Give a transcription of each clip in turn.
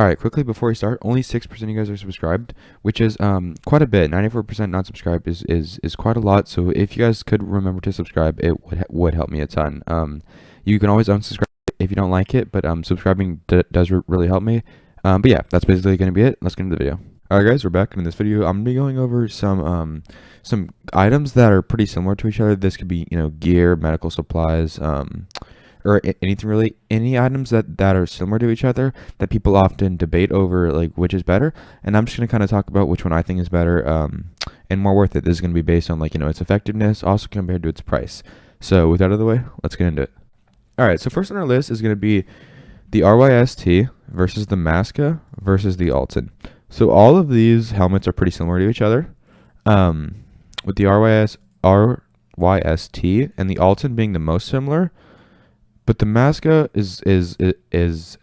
All right, quickly before we start, only 6% of you guys are subscribed, which is quite a bit. 94% not subscribed is quite a lot. So if you guys could remember to subscribe, it would help me a ton. You can always unsubscribe if you don't like it, but subscribing does really help me. But yeah, that's basically gonna be it. Let's get into the video. All right, guys, we're back. In this video, I'm gonna be going over some items that are pretty similar to each other. This could be gear, medical supplies, or anything really, any items that are similar to each other that people often debate over, like which is better. And I'm just going to kind of talk about which one I think is better and more worth it. This is going to be based on its effectiveness, also compared to its price. So with that out of the way, let's get into it. All right, so first on our list is going to be the Rys-T versus the Maska versus the Altyn. So all of these helmets are pretty similar to each other, with the Rys-T and the Altyn being the most similar. But the Maska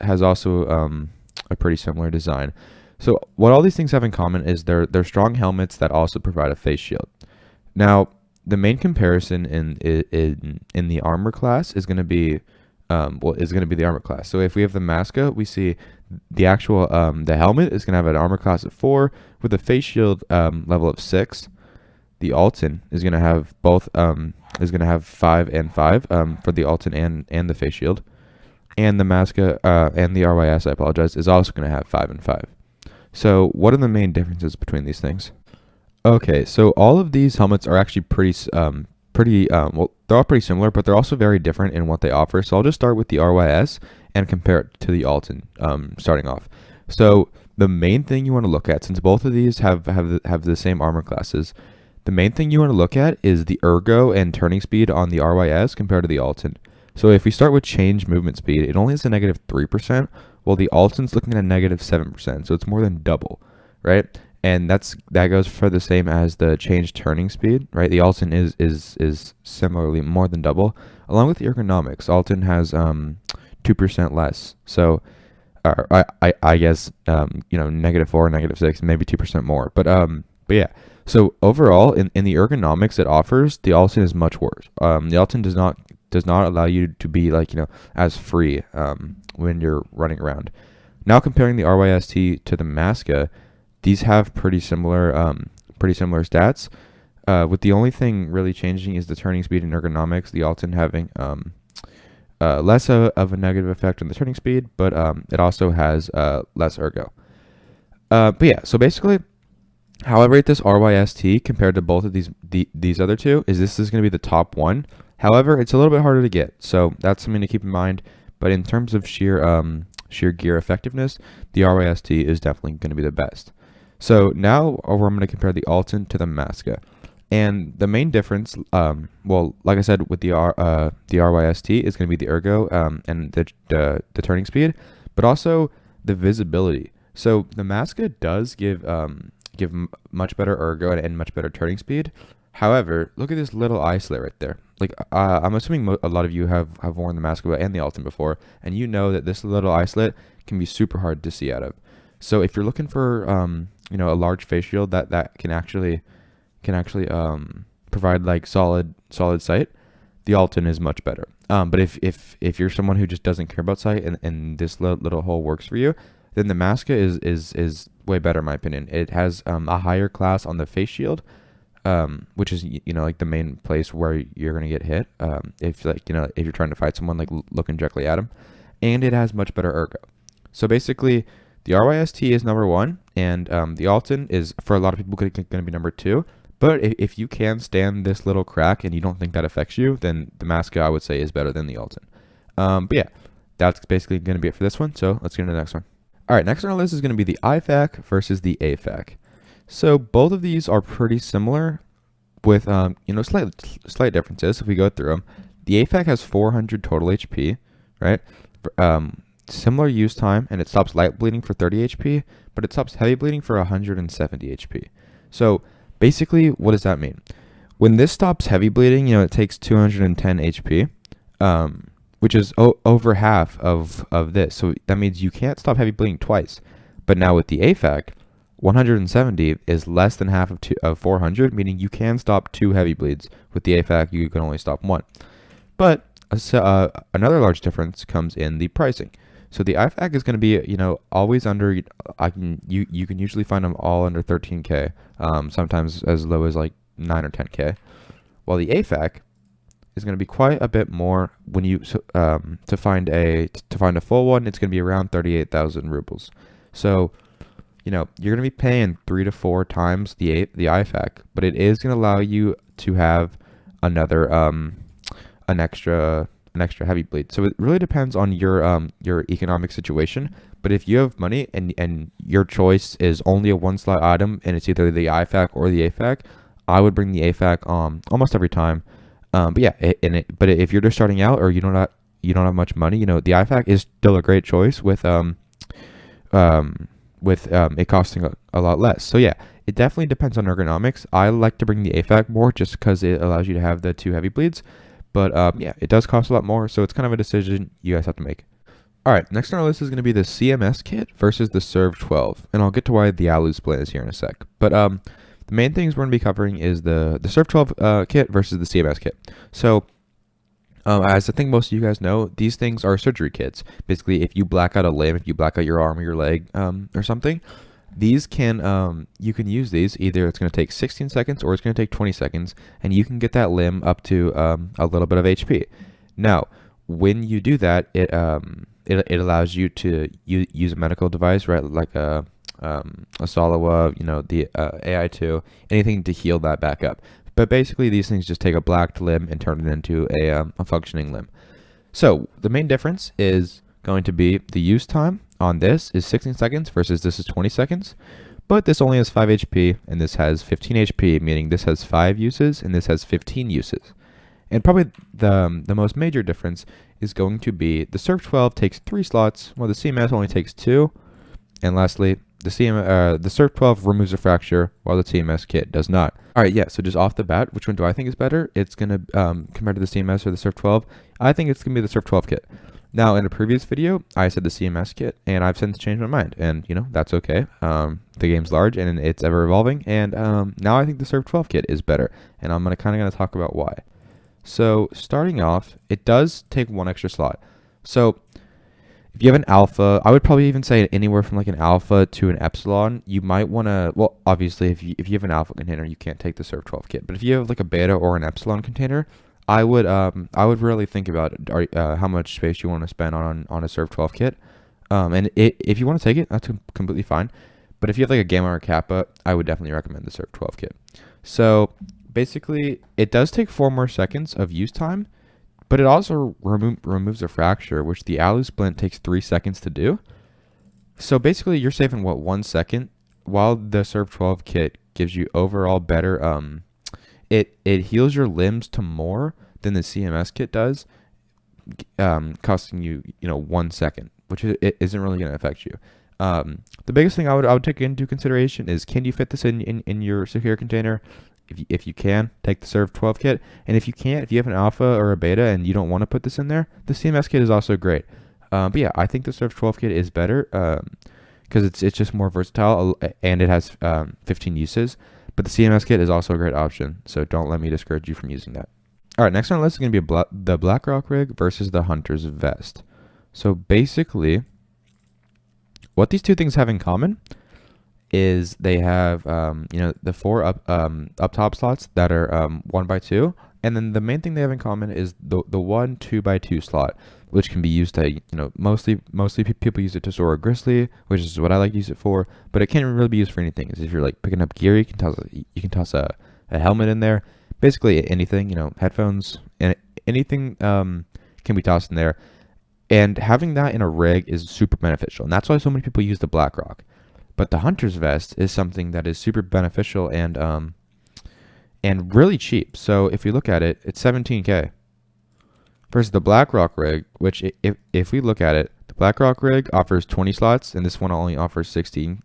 has also a pretty similar design. So what all these things have in common is they're strong helmets that also provide a face shield. Now, the main comparison in the armor class is going to be the armor class. So if we have the Maska, we see the actual the helmet is going to have an armor class of 4 with a face shield level of 6. The Altyn is going to have both is going to have 5 and 5 for the Altyn and the face shield, and the Maska and the RYS, I apologize, is also going to have 5 and 5. So what are the main differences between these things? Okay, so all of these helmets are actually well, they're all pretty similar, but they're also very different in what they offer. So I'll just start with the RYS and compare it to the Altyn starting off. So the main thing you want to look at, since both of these have the same armor classes, the main thing you want to look at is the ergo and turning speed on the RYS compared to the Altyn. So if we start with change movement speed, it only has a negative 3%, while the Altyn's looking at a negative 7%. So it's more than double, right? And that goes for the same as the change turning speed, right? The Altyn is similarly more than double. Along with the ergonomics, Altyn has 2% less. So I guess negative 4, negative 6, maybe 2% more. But yeah. So overall, in the ergonomics it offers, the Altyn is much worse. The Altyn does not allow you to be as free when you're running around. Now comparing the Rys-T to the Maska, these have pretty similar stats. With the only thing really changing is the turning speed and ergonomics. The Altyn having less of a negative effect on the turning speed, but it also has less ergo. But yeah, so basically, how I rate this Rys-T compared to both of these other two is this is going to be the top one. However, it's a little bit harder to get, so that's something to keep in mind. But in terms of sheer gear effectiveness, the Rys-T is definitely going to be the best. So now I'm going to compare the Altyn to the Maska, and the main difference, well, like I said, with the Rys-T is going to be the ergo and the turning speed, but also the visibility. So the Maska does give much better ergo and much better turning speed. However, look at this little eye slit right there. I'm assuming a lot of you have worn the Maska and the Altyn before, and you know that this little eye slit can be super hard to see out of. So if you're looking for a large face shield that can actually provide solid sight, the Altyn is much better. But if you're someone who just doesn't care about sight and this little hole works for you, then the Maska is way better in my opinion. It has a higher class on the face shield, which is the main place where you're gonna get hit if you're trying to fight someone looking directly at them, and it has much better ergo. So basically, the Rys-T is number 1, and the Altyn is, for a lot of people, going to be number 2. But if you can stand this little crack and you don't think that affects you, then the Maska, I would say, is better than the Altyn. But yeah, that's basically going to be it for this one. So let's get into the next one. All right, next on our list is going to be the IFAK versus the AFAK. So both of these are pretty similar with slight differences if we go through them. The AFAK has 400 total HP, right? Similar use time, and it stops light bleeding for 30 HP, but it stops heavy bleeding for 170 HP. So basically, what does that mean? When this stops heavy bleeding, it takes 210 HP, which is over half of this. So that means you can't stop heavy bleeding twice. But now with the AFAK, 170 is less than half of 400, meaning you can stop 2 heavy bleeds. With the AFAK, you can only stop 1. But another large difference comes in the pricing. So the IFAK is going to be, always under. You can usually find them all under 13K. Sometimes as low as like 9 or 10K. While the AFAK is going to be quite a bit more when you to find a full one. It's going to be around 38,000 rubles. So you're going to be paying 3 to 4 times the IFAK, but it is going to allow you to have another an extra heavy bleed. So it really depends on your economic situation. But if you have money and your choice is only a 1-slot item and it's either the IFAK or the AFAK, I would bring the AFAK almost every time. But yeah, but if you're just starting out or you don't have much money, the IFAK is still a great choice with it costing a lot less. So yeah, it definitely depends on ergonomics. I like to bring the AFAK more just because it allows you to have the 2 heavy bleeds. But yeah, it does cost a lot more, so it's kind of a decision you guys have to make. All right, next on our list is going to be the CMS kit versus the Serve 12, and I'll get to why the ALU split is here in a sec. But the main things we're going to be covering is the Serve 12 kit versus the CMS kit. So as I think most of you guys know, these things are surgery kits. Basically, if you black out a limb, if you black out your arm or your leg or something, these you can use these. Either it's going to take 16 seconds or it's going to take 20 seconds, and you can get that limb up to a little bit of HP. Now, when you do that, it allows you to use a medical device, right? Like a Salawa, the AI2, anything to heal that back up. But basically, these things just take a blacked limb and turn it into a functioning limb. So the main difference is going to be the use time on this is 16 seconds versus this is 20 seconds. But this only has 5 HP and this has 15 HP, meaning this has 5 uses and this has 15 uses. And probably the most major difference is going to be the Serve 12 takes 3 slots, while the CMS only takes 2. And lastly, the Serve 12 removes a fracture, while the CMS kit does not. All right, yeah, so just off the bat, which one do I think is better? It's going to, compared to the CMS or the Serve 12, I think it's going to be the Serve 12 kit. Now, in a previous video, I said the CMS kit, and I've since changed my mind, and, that's okay. The game's large, and it's ever-evolving, and now I think the Serve 12 kit is better, and I'm kind of talk about why. So, starting off, it does take 1 extra slot. So, if you have an alpha, I would probably even say anywhere from like an alpha to an epsilon, you might want to, well, obviously, if you have an alpha container, you can't take the Serve 12 kit, but if you have like a beta or an epsilon container, I would really think about how much space you want to spend on a Serve 12 kit. And if you want to take it, that's completely fine. But if you have like a Gamma or a Kappa, I would definitely recommend the Serve 12 kit. So basically, it does take 4 more seconds of use time, but it also removes a fracture, which the ALU splint takes 3 seconds to do. So basically, you're saving 1 second, while the Serve 12 kit gives you overall better It heals your limbs to more than the CMS kit does, costing you 1 second, which it isn't really going to affect you. The biggest thing I would take into consideration is, can you fit this in your secure container? If you can, take the Serve 12 kit, and if you can't, if you have an alpha or a beta and you don't want to put this in there, the CMS kit is also great. But yeah, I think the Serve 12 kit is better because it's just more versatile and it has 15 uses. But the CMS kit is also a great option, so don't let me discourage you from using that. All right, next on the list is going to be the Blackrock Rig versus the Hunter's Vest. So basically, what these two things have in common is they have the 4 up top slots that are 1x2, and then the main thing they have in common is the 1 2x2 slot, which can be used to mostly people use it to store a grizzly, which is what I like to use it for, but it can't really be used for anything. If you're like picking up gear, you can toss a helmet in there, basically anything, headphones and anything can be tossed in there. And having that in a rig is super beneficial, and that's why so many people use the Blackrock. But the Hunter's Vest is something that is super beneficial and really cheap. So if we look at it, it's 17K. Versus the Blackrock Rig, which if we look at it, the Blackrock Rig offers 20 slots, and this one only offers 16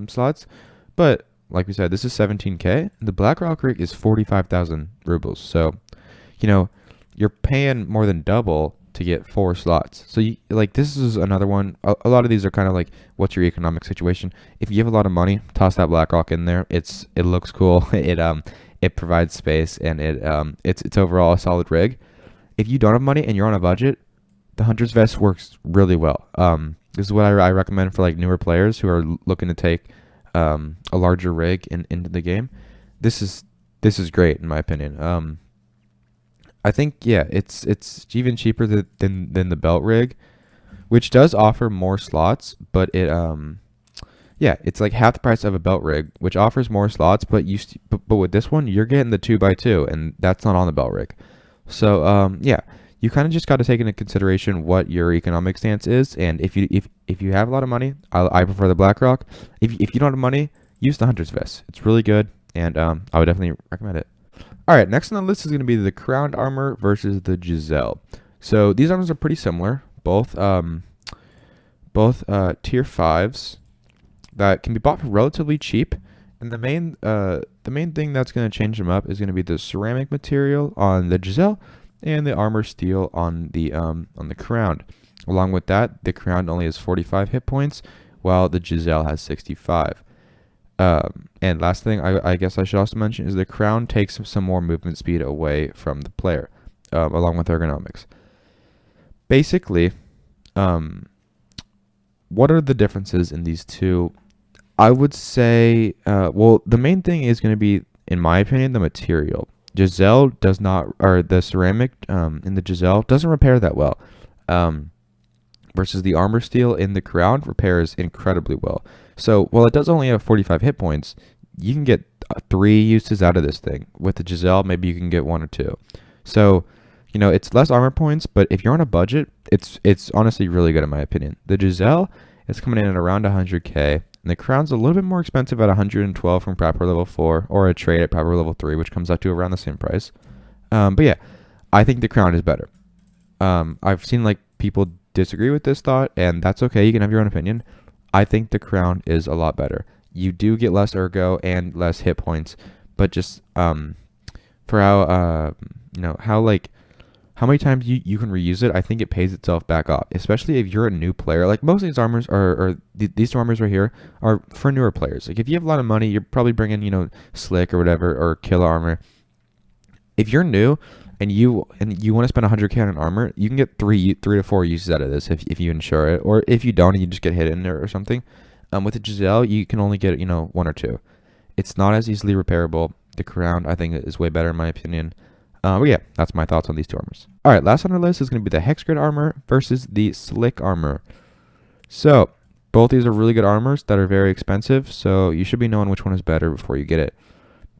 slots. But like we said, this is 17K. The Blackrock Rig is 45,000 rubles. So, you're paying more than double to get 4 slots. So this is another one. A lot of these are kind of like, what's your economic situation? If you have a lot of money, toss that Blackrock in there. It looks cool. It provides space, and it's overall a solid rig. If you don't have money and you're on a budget, the Hunter's Vest works really well. This is what I recommend for like newer players who are looking to take a larger rig into the game. This is great in my opinion. I think yeah, it's even cheaper than the belt rig, which does offer more slots, but it yeah, it's like half the price of a belt rig, which offers more slots, but but with this one you're getting the 2x2, and that's not on the belt rig. So yeah, you kind of just got to take into consideration what your economic stance is, and if you have a lot of money, I prefer the Blackrock. If you don't have money, use the Hunter's Vest. It's really good, and I would definitely recommend it. All right, next on the list is going to be the Crowned armor versus the Gzhel. So these armors are pretty similar, both tier 5s that can be bought for relatively cheap. And the main thing that's going to change them up is going to be the ceramic material on the Gzhel and the armor steel on the Crowned. Along with that, the Crowned only has 45 hit points, while the Gzhel has 65. And last thing I guess I should also mention is the Crown takes some more movement speed away from the player, along with ergonomics. Basically, what are the differences in these two? I would say, well, the main thing is going to be, in my opinion, the material. Gzhel does not, or the ceramic in the Gzhel doesn't repair that well. Versus the armor steel in the Crown repairs incredibly well. So while it does only have 45 hit points, you can get 3 uses out of this thing. With the Gzhel, maybe you can get 1 or 2. So, you know, it's less armor points, but if you're on a budget, it's honestly really good in my opinion. The Gzhel is coming in at around 100k, and the Crown's a little bit more expensive at 112 from proper level 4, or a trade at proper level 3, which comes out to around the same price. But yeah, I think the Crown is better. I've seen like people disagree with this thought, and that's okay. You can have your own opinion. I think the Crown is a lot better. You do get less ergo and less hit points, but just for how you know how many times you can reuse it, I think it pays itself back off. Especially if you're a new player. Like most of these armors these two armors right here are for newer players. Like if you have a lot of money, you're probably bringing slick or whatever, or killer armor. If you're new and you want to spend 100k on an armor, you can get 3 to 4 uses out of this if you insure it, or if you don't and you just get hit in there or something. With the Gzhel, you can only get 1 or 2. It's not as easily repairable. The Crown, I think, is way better in my opinion. But yeah, that's my thoughts on these two armors. All right, last on our list is going to be the Hexgrid armor versus the Slick armor. So both these are really good armors that are very expensive, so you should be knowing which one is better before you get it.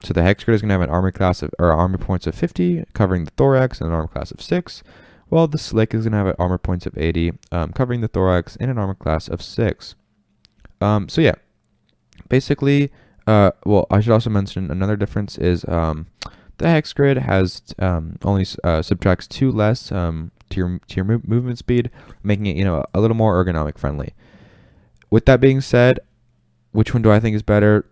So the Hexgrid is going to have an armor class or armor points of 50, covering the thorax, and an armor class of 6, while the Slick is going to have an armor points of 80, covering the thorax, and an armor class of 6. So yeah, basically, well, I should also mention another difference is the Hexgrid has only subtracts 2 less to your movement speed, making it a little more ergonomic friendly. With that being said, which one do I think is better?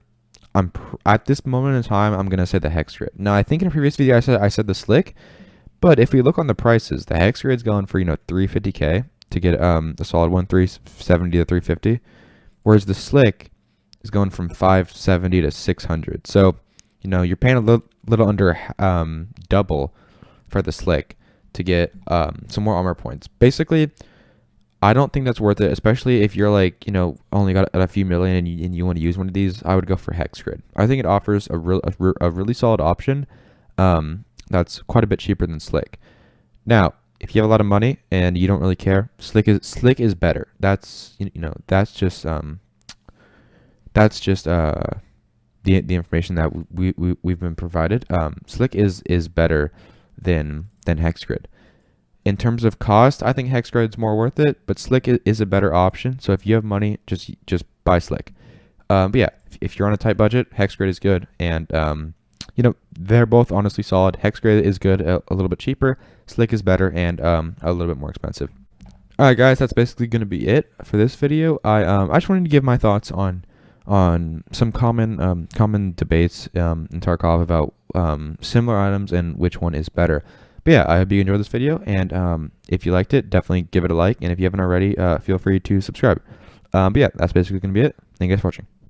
At this moment in time, I'm gonna say the Hexgrid. Now, I think in a previous video I said the Slick, but if we look on the prices, the Hexgrid's going for 350k to get a solid one, 370 to 350, whereas the Slick is going from 570 to 600. So you're paying a little under double for the Slick to get some more armor points. Basically, I don't think that's worth it, especially if you're only got a few million and you want to use one of these. I would go for Hexgrid. I think it offers a really solid option that's quite a bit cheaper than Slick. Now, if you have a lot of money and you don't really care, Slick is better. That's just the information that we've been provided. Slick is better than Hexgrid. In terms of cost, I think Hexgrid is more worth it, but Slick is a better option. So if you have money, just buy Slick. But yeah, if you're on a tight budget, Hexgrid is good, and they're both honestly solid. Hexgrid is good, a little bit cheaper. Slick is better and a little bit more expensive. All right, guys, that's basically going to be it for this video. I just wanted to give my thoughts on some common debates in Tarkov about similar items and which one is better. But yeah, I hope you enjoyed this video, and if you liked it, definitely give it a like, and if you haven't already, feel free to subscribe. But yeah, that's basically going to be it. Thank you guys for watching.